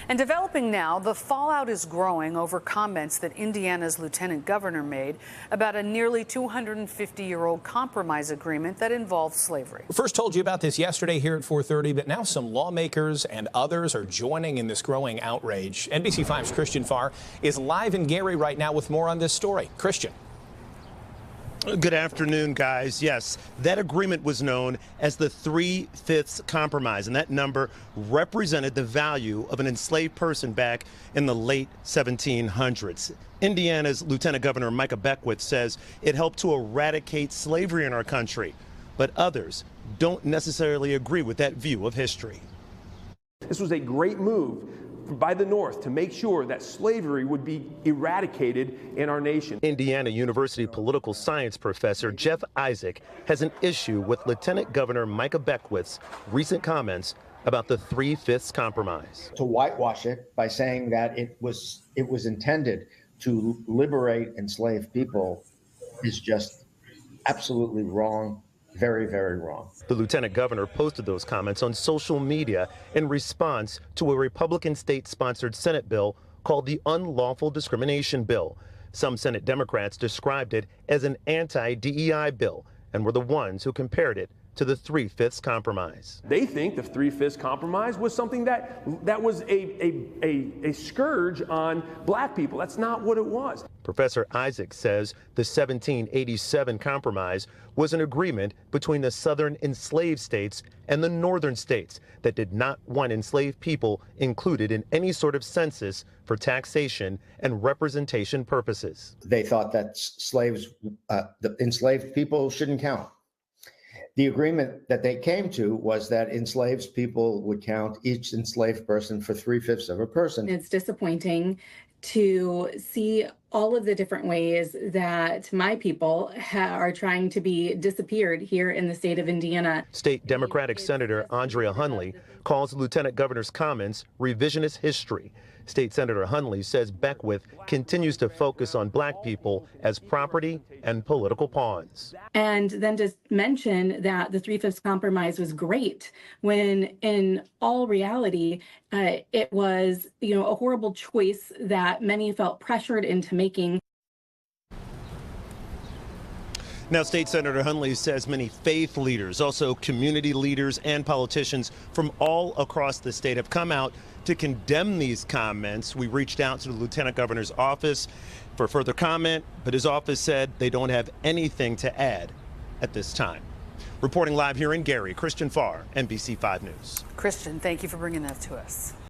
And developing now, the fallout is growing over comments that Indiana's lieutenant governor made about a nearly 250-year-old compromise agreement that involves slavery. We first told you about this yesterday here at 4:30, but now some lawmakers and others are joining in this growing outrage. NBC5's Christian Farr is live in Gary right now with more on this story. Christian. Good afternoon, guys. Yes, that agreement was known as the 3/5 compromise, and that number represented the value of an enslaved person back in the late 1700s. Indiana's Lieutenant Governor Micah Beckwith says it helped to eradicate slavery in our country, but others don't necessarily agree with that view of history. This was a great move by the North to make sure that slavery would be eradicated in our nation. Indiana University political science professor Jeff Isaac has an issue with Lieutenant Governor Micah Beckwith's recent comments about the 3/5 compromise. To whitewash it by saying that it was intended to liberate enslaved people is just absolutely wrong. Very, very wrong. The lieutenant governor posted those comments on social media in response to a Republican state-sponsored Senate bill called the Unlawful Discrimination Bill. Some Senate Democrats described it as an anti-DEI bill and were the ones who compared it to the 3/5 compromise. They think the 3/5 compromise was something that was a scourge on black people. That's not what it was. Professor Isaac says the 1787 compromise was an agreement between the southern enslaved states and the northern states that did not want enslaved people included in any sort of census for taxation and representation purposes. They thought that the enslaved people shouldn't count. The agreement that they came to was that enslaved people would count each enslaved person for 3/5 of a person. It's disappointing to see all of the different ways that my people are trying to be disappeared here in the state of Indiana. State Democratic Senator Andrea Hunley calls the lieutenant governor's comments revisionist history. State Senator Hunley says Beckwith continues to focus on black people as property and political pawns. And then just mention that the 3/5 compromise was great, when in all reality, it was, a horrible choice that many felt pressured into making. Now, State Senator Hunley says many faith leaders, also community leaders and politicians from all across the state have come out to condemn these comments. We reached out to the lieutenant governor's office for further comment, but his office said they don't have anything to add at this time. Reporting live here in Gary, Christian Farr, NBC5 News. Christian, thank you for bringing that to us.